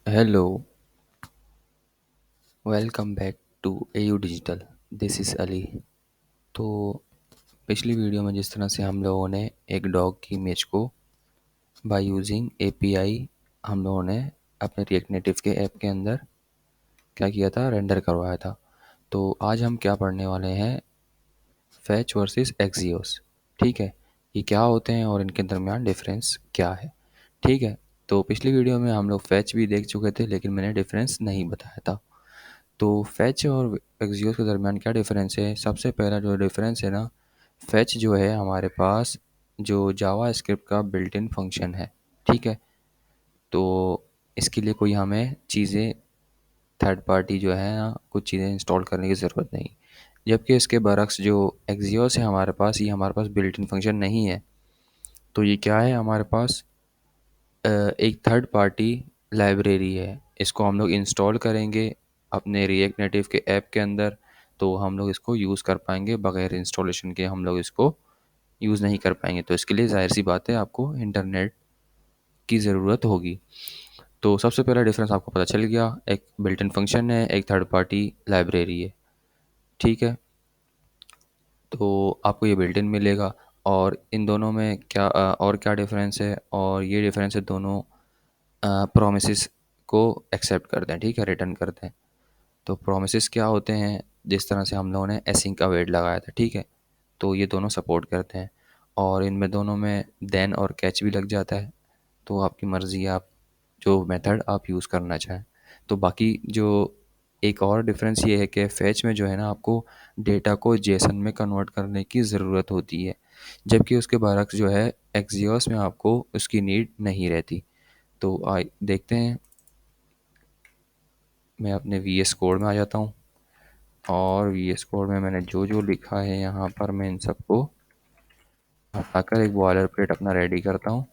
Hello, welcome back to AU digital. This is Ali. तो पिछली video में जिस तरह से हम लोगों ने एक डॉग की इमेज को बाय यूजिंग एपीआई हम लोगों ने अपने रिएक्ट नेटिव के ऐप के अंदर क्या किया था, रेंडर करवाया था। तो आज हम क्या पढ़ने वाले हैं, फैच वर्सेस एक्सियोस। ठीक है, ये क्या होते हैं और इनके दरमियान डिफरेंस क्या है। ठीक है, तो पिछली वीडियो में हम लोग फैच भी देख चुके थे, लेकिन मैंने डिफरेंस नहीं बताया था। तो फैच और एक्सियोस के दरमियान क्या डिफरेंस है। सबसे पहला जो डिफरेंस है ना, फैच जो है हमारे पास जो जावा स्क्रिप्ट का बिल्ट इन फंक्शन है। ठीक है, तो इसके लिए कोई हमें चीज़ें थर्ड पार्टी जो है ना, कुछ चीज़ें इंस्टॉल करने की ज़रूरत नहीं। जबकि इसके बरक्स जो एक्सियोस है हमारे पास, ये हमारे पास बिल्ट इन फंक्शन नहीं है। तो ये क्या है, हमारे पास एक थर्ड पार्टी लाइब्रेरी है। इसको हम लोग इंस्टॉल करेंगे अपने रिएक्ट नेटिव के ऐप के अंदर, तो हम लोग इसको यूज़ कर पाएंगे। बगैर इंस्टॉलेशन के हम लोग इसको यूज़ नहीं कर पाएंगे। तो इसके लिए ज़ाहिर सी बात है, आपको इंटरनेट की ज़रूरत होगी। तो सबसे पहला डिफरेंस आपको पता चल गया, एक बिल्ट इन फंक्शन है, एक थर्ड पार्टी लाइब्रेरी है। ठीक है, तो आपको ये बिल्ट इन मिलेगा। और इन दोनों में क्या और क्या डिफरेंस है, और ये डिफरेंस है दोनों प्रोमिसेस को एक्सेप्ट करते हैं। ठीक है, रिटर्न करते हैं। तो प्रोमिसेस क्या होते हैं, जिस तरह से हम लोगों ने एसिंक अवेट लगाया था। ठीक है, तो ये दोनों सपोर्ट करते हैं, और इनमें दोनों में देन और कैच भी लग जाता है। तो आपकी मर्ज़ी है, आप जो मेथड आप यूज़ करना चाहें। तो बाकी जो एक और डिफरेंस ये है कि फैच में जो है ना, आपको डेटा को जेसन में कन्वर्ट करने की ज़रूरत होती है, जबकि उसके बरक्स जो है एक्सियोस में आपको उसकी नीड नहीं रहती। तो आइए देखते हैं। मैं अपने वी एस कोड में आ जाता हूँ, और वी एस कोड में मैंने जो जो लिखा है यहाँ पर मैं इन सबको हटाकर एक बॉयलर प्लेट अपना रेडी करता हूँ,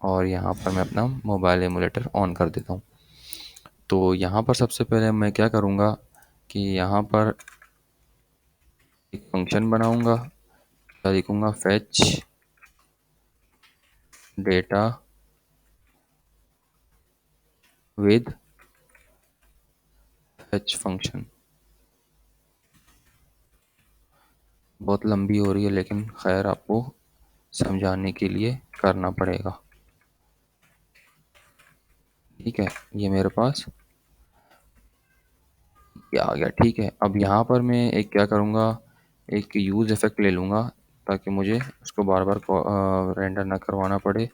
और यहाँ पर मैं अपना मोबाइल एमुलेटर ऑन कर देता हूँ। तो यहाँ पर सबसे पहले मैं क्या करूँगा कि यहाँ पर एक फंक्शन बनाऊँगा, लिखूँगा fetch data with fetch function. बहुत लंबी हो रही है, लेकिन खैर आपको समझाने के लिए करना पड़ेगा। ठीक है, ये मेरे पास ये आ गया। ठीक है, अब यहाँ पर मैं एक क्या करूँगा, एक यूज़ इफ़ेक्ट ले लूँगा, ताकि मुझे उसको बार बार रेंडर ना करवाना पड़े।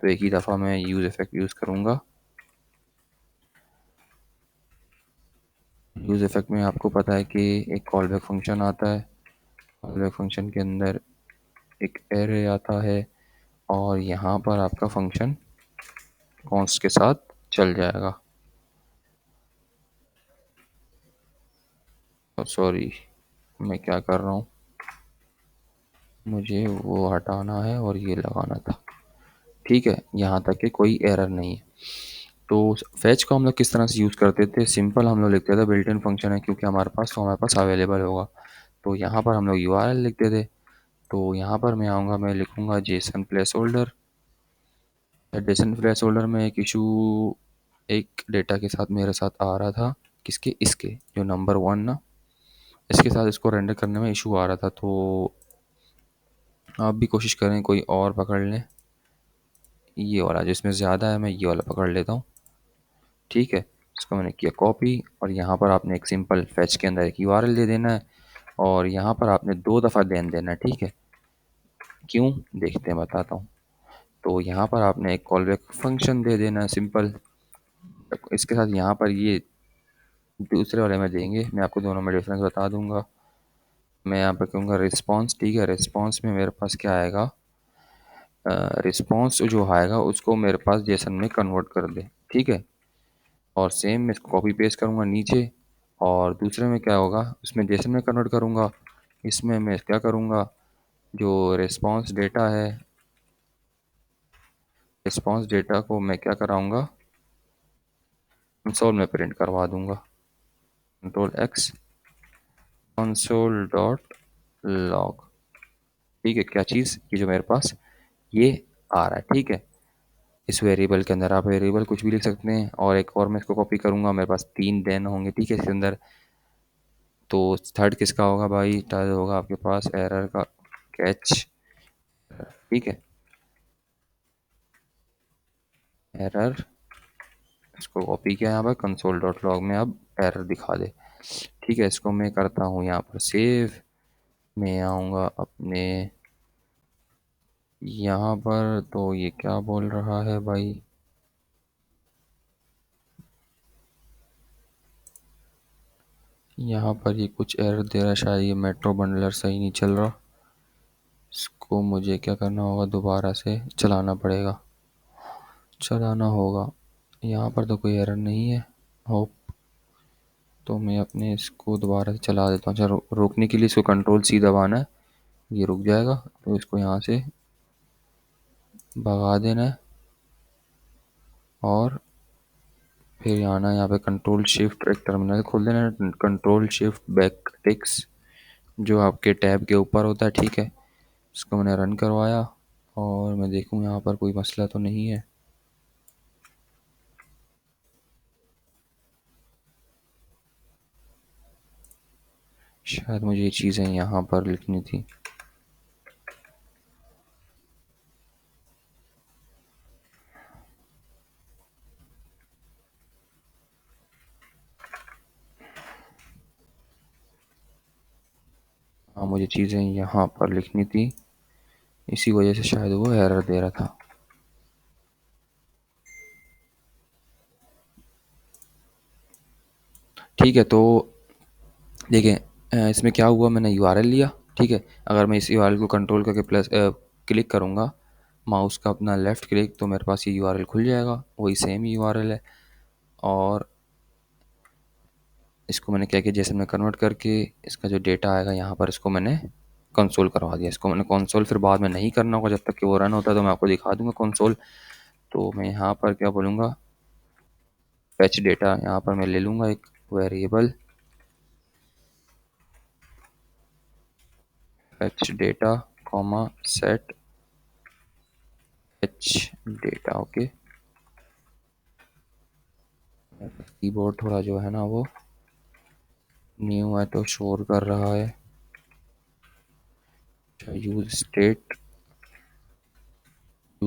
तो एक ही दफ़ा मैं यूज़ इफ़ेक्ट यूज़ करूँगा। यूज़ इफ़ेक्ट में आपको पता है कि एक कॉल बैक फंक्शन आता है। कॉल बैक फंक्शन के अंदर एक एरे आता है, और यहाँ पर आपका फंक्शन कॉन्स्ट के साथ चल जाएगा। सॉरी, मैं क्या कर रहा हूँ, मुझे वो हटाना है और ये लगाना था। ठीक है, यहाँ तक कि कोई एरर नहीं है। तो फैच को हम लोग किस तरह से यूज़ करते थे, सिंपल हम लोग लिखते थे बिल्ट इन फंक्शन है, क्योंकि हमारे पास तो हमारे पास अवेलेबल होगा। तो यहाँ पर हम लोग यूआरएल लिखते थे। तो यहाँ पर मैं आऊँगा, मैं लिखूँगा Jason place holder. Jason place holder में एक इशू, एक डेटा के साथ मेरे साथ आ रहा था, किसके, इसके जो नंबर 1 ना, इसके साथ इसको रेंडर करने में इशू आ रहा था। तो आप भी कोशिश करें कोई और पकड़ लें, ये वाला जिसमें ज़्यादा है, मैं ये वाला पकड़ लेता हूँ। ठीक है, इसको मैंने किया कॉपी, और यहाँ पर आपने एक सिंपल फैच के अंदर एक यूआरएल दे देना है, और यहाँ पर आपने 2 दफ़ा देन देना है। ठीक है, क्यों, देखते हैं, बताता हूँ। तो यहाँ पर आपने एक कॉल बैक फंक्शन दे देना है सिंपल। इसके साथ यहाँ पर ये दूसरे वाले में देंगे, मैं आपको दोनों में डिफरेंस बता दूंगा। मैं यहाँ पर कहूँगा रिस्पॉन्स। ठीक है, रिस्पॉन्स में मेरे पास क्या आएगा, रिस्पॉन्स जो आएगा उसको मेरे पास जेसन में कन्वर्ट कर दे। ठीक है, और सेम मैं इसको कॉपी पेस्ट करूँगा नीचे, और दूसरे में क्या होगा, उसमें जेसन में कन्वर्ट करूँगा। इसमें मैं क्या करूँगा, जो रिस्पॉन्स डेटा है, रिस्पॉन्स डेटा को मैं क्या कराऊँगा, कंसोल में प्रिंट करवा दूँगा। Control x, console dot log. ठीक है, क्या चीज़, ये जो मेरे पास ये आ रहा है। ठीक है, इस वेरिएबल के अंदर। आप वेरिएबल कुछ भी लिख सकते हैं। और एक और मैं इसको कॉपी करूँगा, मेरे पास 3 देन होंगे, ठीक है, इसके अंदर। तो थर्ड किसका होगा भाई? थर्ड होगा आपके पास एरर का कैच, ठीक है, एरर। इसको कॉपी किया यहाँ पर, कंसोल डॉट लॉग में अब एरर दिखा दे, ठीक है। इसको मैं करता हूँ यहाँ पर सेव। मैं आऊँगा अपने यहाँ पर, तो ये क्या बोल रहा है भाई? यहाँ पर ये कुछ एरर दे रहा है, शायद ये मेट्रो बंडलर सही नहीं चल रहा। इसको मुझे क्या करना होगा? दोबारा से चलाना पड़ेगा, चलाना होगा। यहाँ पर तो कोई एरर नहीं है, होप। तो मैं अपने इसको दोबारा से चला देता हूँ। अच्छा, रोकने के लिए इसको कंट्रोल सी दबाना है, ये रुक जाएगा। तो इसको यहाँ से भगा देना है और फिर आना है यहाँ पे कंट्रोल शिफ्ट, एक टर्मिनल खोल देना है, कंट्रोल शिफ्ट बैक टिक्स जो आपके टैब के ऊपर होता है, ठीक है। इसको मैंने रन करवाया और मैं देखूँ यहाँ पर कोई मसला तो नहीं है। शायद मुझे ये चीज़ें यहाँ पर लिखनी थी। हाँ, मुझे चीज़ें यहाँ पर लिखनी थी, इसी वजह से शायद वो एरर दे रहा था। ठीक है, तो देखिए इसमें क्या हुआ, मैंने यूआरएल लिया, ठीक है। अगर मैं इस यूआरएल को कंट्रोल करके प्लस क्लिक करूँगा, माउस का अपना लेफ़्ट क्लिक, तो मेरे पास ये यूआरएल खुल जाएगा, वही सेम यूआरएल है। और इसको मैंने क्या किया, जैसे मैं कन्वर्ट करके इसका जो डेटा आएगा यहाँ पर, इसको मैंने कंसोल करवा दिया। इसको मैंने कंसोल फिर बाद में नहीं करना होगा, जब तक कि वो रन होता है तो मैं आपको दिखा दूंगा कंसोल। तो मैं यहाँ पर क्या बोलूँगा, फेच डेटा, यहाँ पर मैं ले लूँगा एक variable fetch data comma set fetch data, okay. Keyboard थोड़ा जो है ना वो न्यू है तो शोर कर रहा है। अच्छा, यूज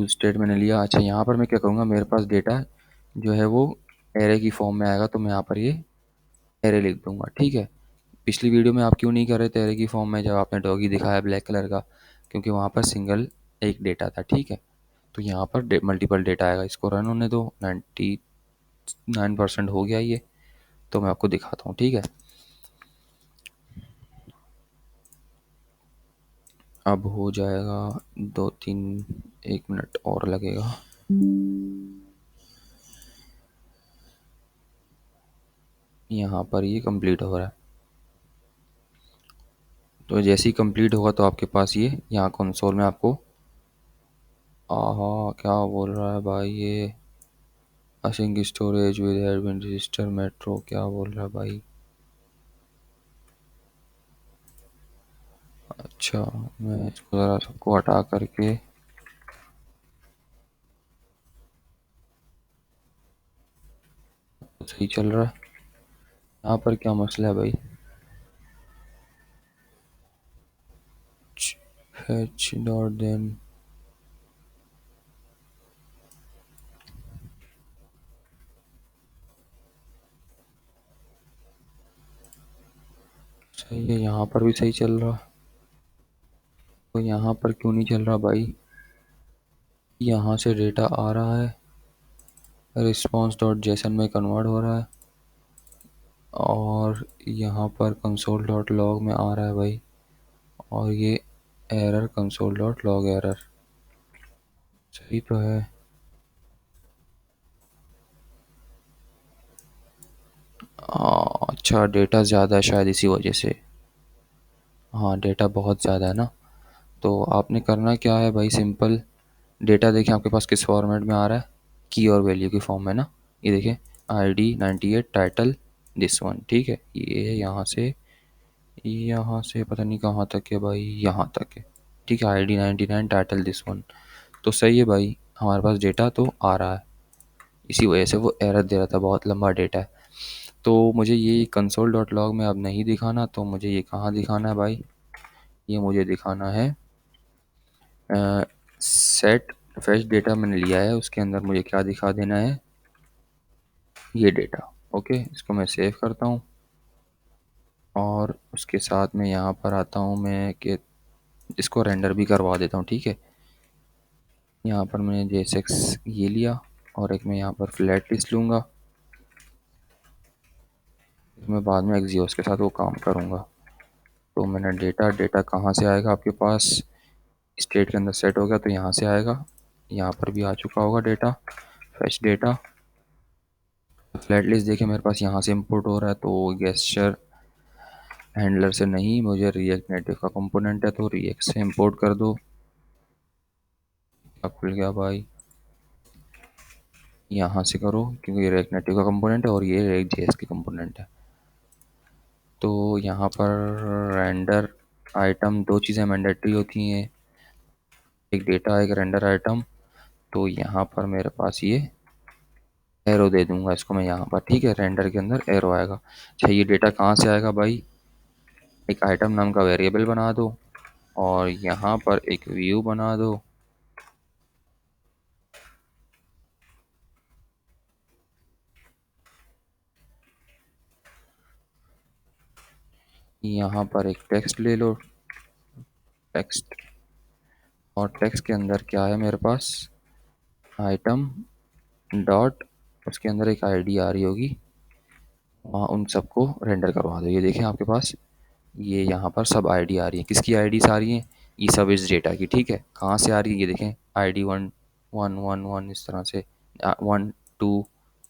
स्टेट मैंने लिया। अच्छा, यहाँ पर मैं क्या करूँगा, मेरे पास डेटा जो है वो एरे की फॉर्म में आएगा, तो मैं यहाँ पर ये एरे लिख दूंगा, ठीक है। पिछली वीडियो में आप क्यों नहीं कर रहे थे एरे की फॉर्म में, जब आपने डॉगी दिखाया ब्लैक कलर का? क्योंकि वहाँ पर सिंगल एक डेटा था, ठीक है। तो यहाँ पर मल्टीपल डेटा आएगा। इसको रन होने दो, 99% हो गया ये। तो मैं आपको दिखाता हूँ, ठीक है। अब हो जाएगा, 2-3, 1 मिनट और लगेगा। यहाँ पर ये कंप्लीट हो रहा है। तो जैसे ही कंप्लीट होगा तो आपके पास ये यहाँ कंसोल में आपको, आहा, क्या बोल रहा है भाई ये? Async storage with admin register metro, क्या बोल रहा है भाई? अच्छा, मैं इसको ज़रा सबको हटा करके, सही चल रहा है। यहाँ पर क्या मसला है भाई? fetch डॉट देन, सही है, यहाँ पर भी सही चल रहा। तो यहाँ पर क्यों नहीं चल रहा भाई? यहाँ से डेटा आ रहा है, रिस्पॉन्स डॉट जेसन में कन्वर्ट हो रहा है, और यहाँ पर कंसोल डॉट लॉग में आ रहा है भाई। और ये error console dot log error, सही तो है। अच्छा, डेटा ज़्यादा है शायद इसी वजह से। हाँ, डेटा बहुत ज़्यादा है ना। तो आपने करना क्या है भाई, सिंपल। डेटा देखिए आपके पास किस फॉर्मेट में आ रहा है, की और वैल्यू की फॉर्म में ना। ये देखिए, ID 98 टाइटल दिस वन, ठीक है। ये यहाँ से पता नहीं कहाँ तक है भाई, यहाँ तक है, ठीक है। ID 99 टाइटल दिस वन, तो सही है भाई। हमारे पास डेटा तो आ रहा है, इसी वजह से वो एरर दे रहा था, बहुत लंबा डेटा है। तो मुझे ये कंसोल डॉट लॉग में अब नहीं दिखाना, तो मुझे ये कहाँ दिखाना है भाई? ये मुझे दिखाना है सेट फैच डेटा मैंने लिया है, उसके अंदर मुझे क्या दिखा देना है? ये डेटा। ओके, इसको मैं सेव करता हूँ और उसके साथ में यहाँ पर आता हूँ मैं कि इसको रेंडर भी करवा देता हूँ। ठीक है, यहाँ पर मैंने JSX ये लिया और एक मैं यहाँ पर फ्लैट लिस्ट लूँगा। मैं बाद में एक्सियोस के साथ वो काम करूँगा। तो मैंने डेटा कहाँ से आएगा आपके पास? स्टेट के अंदर सेट हो गया तो यहाँ से आएगा, यहाँ पर भी आ चुका होगा data, fetch data. Flat list देखिए मेरे पास यहाँ से इंपोर्ट हो रहा है, तो गेस्चर हैंडलर से नहीं, मुझे रिएक्ट नेटिव का कंपोनेंट है तो रिएक्ट से इंपोर्ट कर दो। अब खुल गया भाई, यहाँ से करो क्योंकि ये रिएक्ट नेटिव का कंपोनेंट है और ये रिएक्ट जेएस की कंपोनेंट है। तो यहाँ पर रेंडर आइटम, दो चीज़ें मैंडेटरी होती हैं, एक डेटा एक रेंडर आइटम। तो यहाँ पर मेरे पास ये एरो दे दूंगा इसको मैं यहाँ पर। ठीक है, रेंडर के अंदर एरो आएगा। अच्छा, ये डेटा कहाँ से आएगा भाई? एक आइटम नाम का वेरिएबल बना दो और यहाँ पर एक व्यू बना दो। यहाँ पर एक टेक्स्ट ले लो, टेक्स्ट, और टेक्स्ट के अंदर क्या है मेरे पास? आइटम डॉट, उसके अंदर एक आईडी आ रही होगी, वहाँ उन सबको रेंडर करवा दो। ये देखें आपके पास ये यहाँ पर सब आईडी आ रही है। किसकी आईडीज आ रही हैं? ये सब इस डेटा की। ठीक है, कहाँ से आ रही है? ये देखें आईडी 1 1 1 1 इस तरह से 1 2,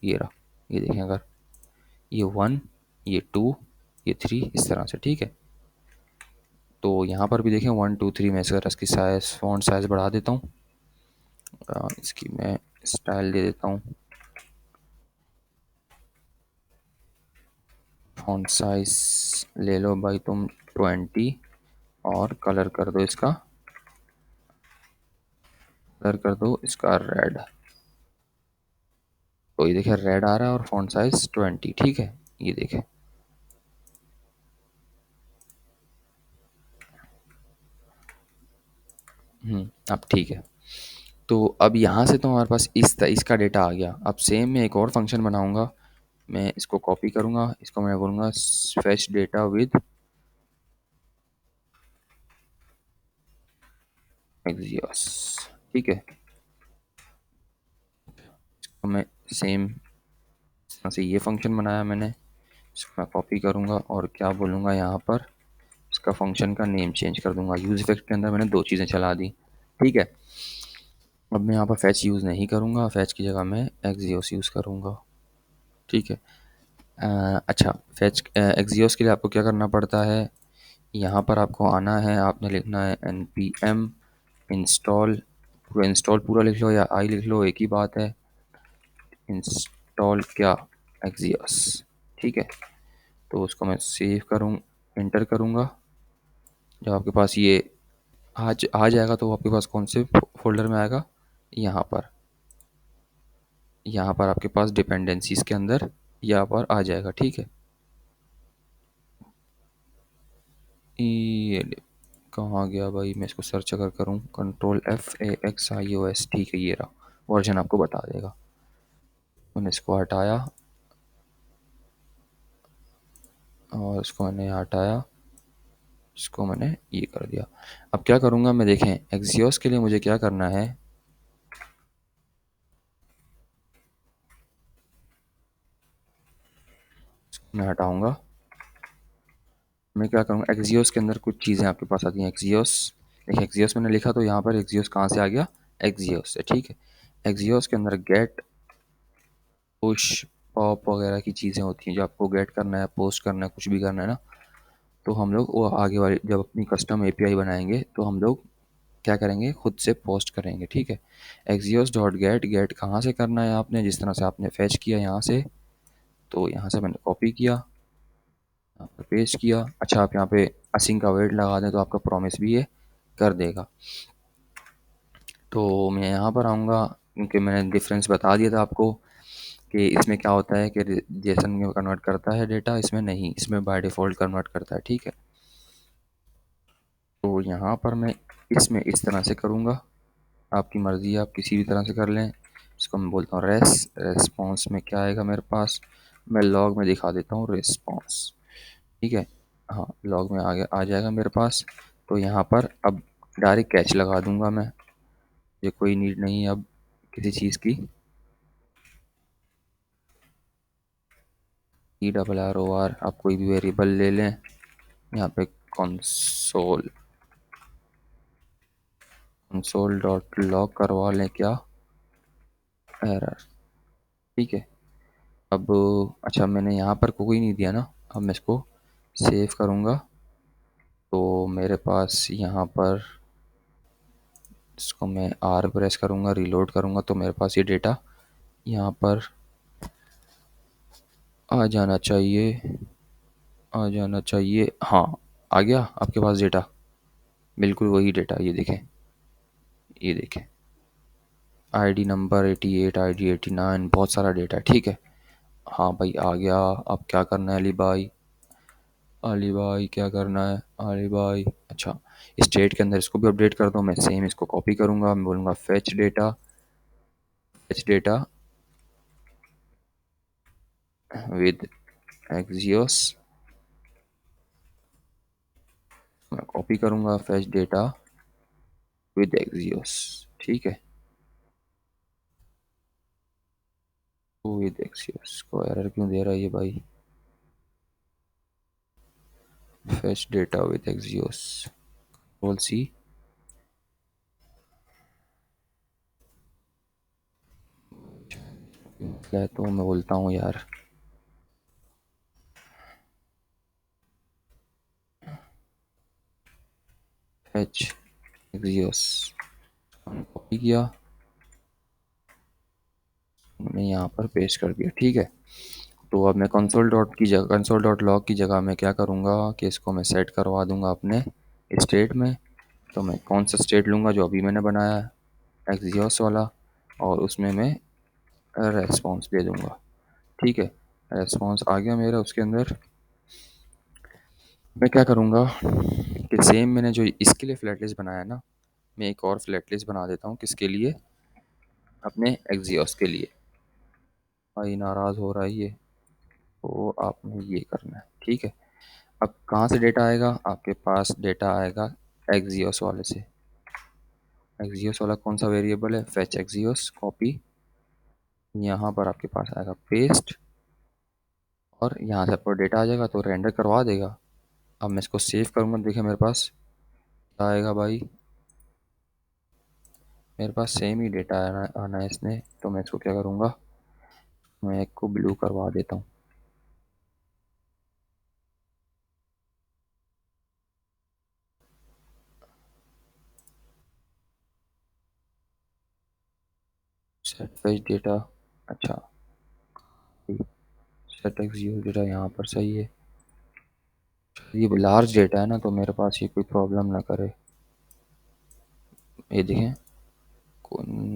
ये रहा। ये देखें, अगर ये 1, ये 2, ये 3 इस तरह से। ठीक है, तो यहाँ पर भी देखें 1 2 3 में से इसकी साइज, फॉन्ट साइज बढ़ा देता हूँ। इसकी मैं स्टाइल दे देता हूँ, फॉन्ट साइज ले लो भाई तुम 20 और कलर कर दो इसका, कलर कर दो इसका रेड। तो ये देखिए रेड आ रहा है और फॉन्ट साइज 20। ठीक है, ये देखें, अब ठीक है। तो अब यहाँ से तो हमारे पास इसका डेटा आ गया। अब सेम मैं एक और फंक्शन बनाऊंगा, मैं इसको कॉपी करूंगा, इसको मैं बोलूँगा फेच डेटा विद एक्सियोस। ठीक है, इसको मैं सेम तरह से ये फंक्शन बनाया मैंने, इसको मैं कॉपी करूंगा और क्या बोलूँगा यहाँ पर, इसका फंक्शन का नेम चेंज कर दूंगा। यूज इफेक्ट के अंदर मैंने दो चीज़ें चला दी। ठीक है, अब मैं यहाँ पर फैच यूज़ नहीं करूँगा, फैच की जगह मैं एक्सियोस यूज़ करूँगा। ठीक है, अच्छा, फैच एक्सियोस के लिए आपको क्या करना पड़ता है? यहाँ पर आपको आना है, आपने लिखना है npm इंस्टॉल, पूरा इंस्टॉल पूरा लिख लो या आई लिख लो, एक ही बात है। इंस्टॉल क्या? एक्सियोस। ठीक है, तो उसको मैं सेव करूँ, एंटर करूँगा। जब आपके पास ये आज आ जाएगा तो आपके पास कौन से फोल्डर में आएगा? यहाँ पर, यहाँ पर आपके पास डिपेंडेंसीज के अंदर यहाँ पर आ जाएगा। ठीक है, ये कहाँ गया भाई? मैं इसको सर्च अगर करूँ Ctrl+F=AXIOS, ठीक है ये रहा, वर्जन आपको बता देगा। मैंने इसको हटाया और इसको मैंने हटाया, इसको मैंने ये कर दिया। अब क्या करूँगा मैं, देखें एक्सियोस के लिए मुझे क्या करना है, मैं हटाऊँगा। मैं क्या करूँगा, एक्सियोस के अंदर कुछ चीज़ें आपके पास आती हैं। एक्सियोस, देखिए एक्सियोस मैंने लिखा तो यहाँ पर एक्सियोस कहाँ से आ गया? एक्सियोस से। ठीक है, एक्सियोस के अंदर गेट, पुश, पॉप वगैरह की चीज़ें होती हैं जो आपको गेट करना है, पोस्ट करना है, कुछ भी करना है ना, तो हम लोग वो आगे वाली जब अपनी कस्टम एपीआई बनाएंगे तो हम लोग क्या करेंगे, खुद से पोस्ट करेंगे। ठीक है, एक्सियोस डॉट गेट, गेट कहाँ से करना है आपने, जिस तरह से आपने फैच किया यहाँ से, तो यहाँ से मैंने कॉपी किया, यहाँ पर पेस्ट किया। अच्छा, आप यहाँ पे असिंग का वेट लगा दें तो आपका प्रॉमिस भी ये कर देगा। तो मैं यहाँ पर आऊँगा, क्योंकि मैंने डिफरेंस बता दिया था आपको कि इसमें क्या होता है कि जेसन में कन्वर्ट करता है डेटा, इसमें नहीं, इसमें बाय डिफ़ॉल्ट कन्वर्ट करता है, ठीक है। तो यहाँ पर मैं इसमें इस तरह से करूँगा, आपकी मर्ज़ी है, आप किसी भी तरह से कर लें। इसको मैं बोलता हूँ रेस्पॉन्स में क्या आएगा मेरे पास, मैं लॉग में दिखा देता हूँ रिस्पॉन्स, ठीक है। हाँ, लॉग में आगे आ जाएगा मेरे पास। तो यहाँ पर अब डायरेक्ट कैच लगा दूंगा मैं, ये कोई नीड नहीं है अब किसी चीज़ की। ERROR आप कोई भी वेरिएबल ले लें, यहाँ पे कंसोल कंसोल डॉट लॉग करवा लें क्या, एरर, ठीक है। अब अच्छा, मैंने यहाँ पर कोई नहीं दिया ना, अब मैं इसको सेव करूँगा। तो मेरे पास यहाँ पर इसको मैं R प्रेस करूँगा, रीलोड करूँगा, तो मेरे पास ये डेटा यहाँ पर आ जाना चाहिए, आ जाना चाहिए। हाँ, आ गया आपके पास डेटा, बिल्कुल वही डेटा, ये देखें, ये देखें, आईडी नंबर 88, आईडी 89, बहुत सारा डेटा है, ठीक है। हाँ भाई आ गया। अब क्या करना है अली भाई क्या करना है अली भाई, अच्छा, स्टेट के अंदर इसको भी अपडेट कर दो। मैं सेम इसको कॉपी करूँगा, मैं बोलूँगा फेच डेटा विद एक्सियोस, मैं कॉपी करूँगा फेच डेटा विद एक्सियोस, ठीक है। विद एक्सियोस को एरर क्यों दे रहा है ये भाई, fetch data with Axios, control C, तो मैं बोलता हूँ यार फेच एक्सियोस, कॉपी किया, मैंने यहाँ पर पेस्ट कर दिया, ठीक है। तो अब मैं कंसोल डॉट लॉग की जगह मैं क्या करूँगा कि इसको मैं सेट करवा दूँगा अपने स्टेट में। तो मैं कौन सा स्टेट लूँगा, जो अभी मैंने बनाया है एक्सियोस वाला, और उसमें मैं रेस्पॉन्स दे दूँगा, ठीक है। रेस्पॉन्स आ गया मेरा, उसके अंदर मैं क्या करूँगा कि सेम मैंने जो इसके लिए फ्लैट लिस्ट बनाया ना, मैं एक और फ्लैट लिस्ट बना देता हूँ, किसके लिए, अपने एक्सियोस के लिए। भाई नाराज़ हो रहा है ये, तो आपने ये करना है, ठीक है। अब कहाँ से डेटा आएगा, आपके पास डेटा आएगा एक्सियोस वाले से। एक्सियोस वाला कौन सा वेरिएबल है, फेच एक्सियोस, कॉपी, यहाँ पर आपके पास आएगा पेस्ट, और यहाँ से आपको डेटा आ जाएगा तो रेंडर करवा देगा। अब मैं इसको सेव करूँगा, देखिए मेरे पास क्या आएगा भाई, मेरे पास सेम ही डेटा आना है इसने। तो मैं इसको क्या करूँगा, मैं एक को ब्लू करवा देता हूँ, सेट फेच डेटा, अच्छा, सेट एक्सियोस डेटा यहाँ पर सही है। ये लार्ज डेटा है ना, तो मेरे पास ये कोई प्रॉब्लम ना करे, ये देखें,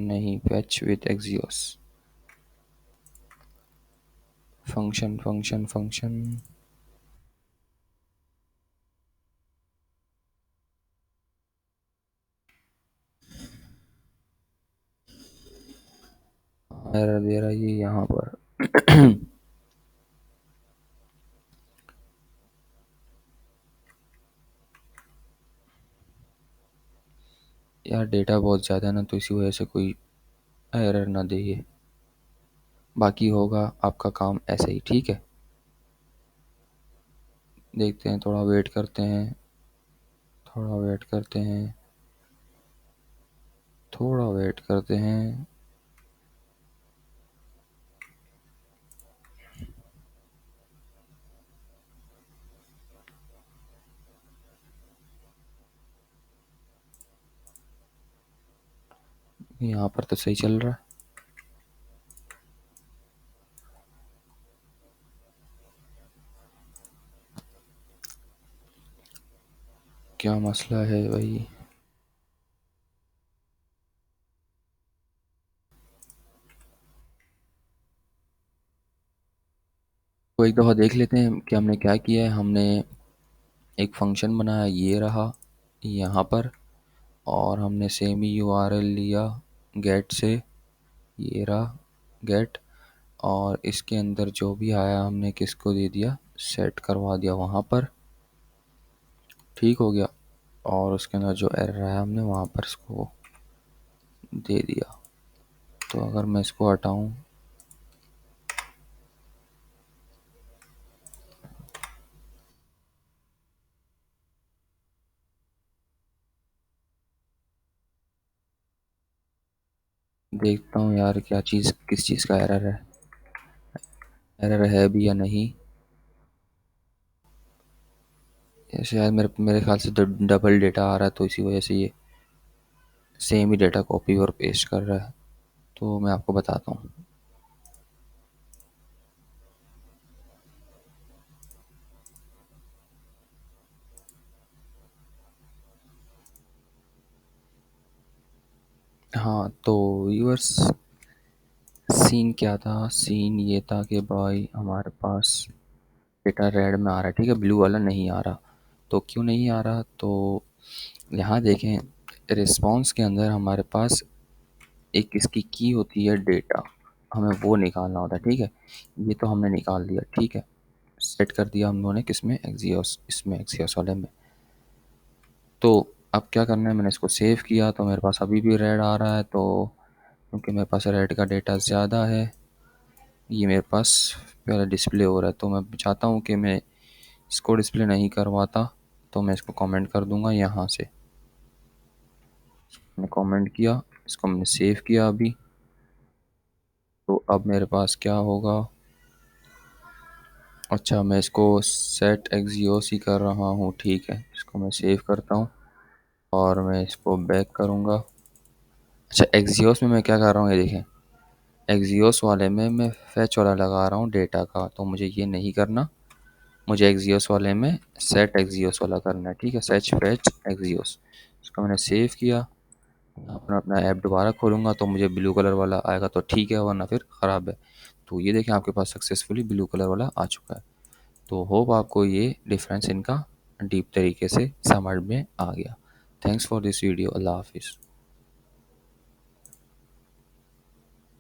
नहीं, fetch with Axios, function function function, error दे रहा है ये यहाँ पर। यार डेटा बहुत ज़्यादा है ना, तो इसी वजह से कोई एरर ना दे ये, बाकी होगा आपका काम ऐसे ही, ठीक है। देखते हैं, थोड़ा वेट करते हैं, थोड़ा वेट करते हैं, थोड़ा वेट करते हैं। यहाँ पर तो सही चल रहा है, क्या मसला है भाई। तो एक दफ़ा देख लेते हैं कि हमने क्या किया है। हमने एक फंक्शन बनाया, ये रहा यहाँ पर, और हमने सेम ही यूआरएल लिया गेट से, ये रहा गेट, और इसके अंदर जो भी आया हमने किसको दे दिया, सेट करवा दिया वहाँ पर, ठीक हो गया। और उसके अंदर जो एरर आया हमने वहाँ पर इसको दे दिया। तो अगर मैं इसको हटाऊँ, देखता हूँ यार क्या चीज़, किस चीज़ का एरर है, एरर है भी या नहीं। ये शायद मेरे मेरे ख्याल से डबल डेटा आ रहा है, तो इसी वजह से ये सेम ही डेटा कॉपी और पेस्ट कर रहा है। तो मैं आपको बताता हूँ। हाँ, तो व्यूअर्स, सीन क्या था, सीन ये था कि भाई हमारे पास डेटा रेड में आ रहा है, ठीक है, ब्लू वाला नहीं आ रहा। तो क्यों नहीं आ रहा, तो यहाँ देखें, रिस्पॉन्स के अंदर हमारे पास एक इसकी की होती है डेटा, हमें वो निकालना होता है, ठीक है। ये तो हमने निकाल दिया, ठीक है, सेट कर दिया हम लोगों ने किसमें, एक्सियोस, इसमें एक्सियोस वाले में। तो अब क्या करना है, मैंने इसको सेव किया तो मेरे पास अभी भी रेड आ रहा है। तो क्योंकि मेरे पास रेड का डेटा ज़्यादा है, ये मेरे पास पहले डिस्प्ले हो रहा है। तो मैं चाहता हूँ कि मैं इसको डिस्प्ले नहीं करवाता, तो मैं इसको कमेंट कर दूंगा यहाँ से। मैंने कमेंट किया, इसको मैंने सेव किया अभी। तो अब मेरे पास क्या होगा, अच्छा मैं इसको सेट एक्सियोस ही कर रहा हूँ, ठीक है, इसको मैं सेव करता हूँ और मैं इसको बैक करूँगा। अच्छा, एक्सियोस में मैं क्या कर रहा हूँ, ये देखें, एक्सियोस वाले में मैं फैच वाला लगा रहा हूँ डेटा का, तो मुझे ये नहीं करना। मुझे एक्सियोस वाले में सेट एक्सियोस वाला करना है, ठीक है, सेट फैच एक्सियोस। इसको मैंने सेव किया, अपना अपना ऐप दोबारा खोलूँगा तो मुझे ब्लू कलर वाला आएगा तो ठीक है, वरना फिर ख़राब है। तो ये देखें, आपके पास सक्सेसफुली ब्लू कलर वाला आ चुका है। तो होप आपको ये डिफरेंस इनका डीप तरीके से समझ में आ गया। Thanks for this video. अल्लाह हाफिज़।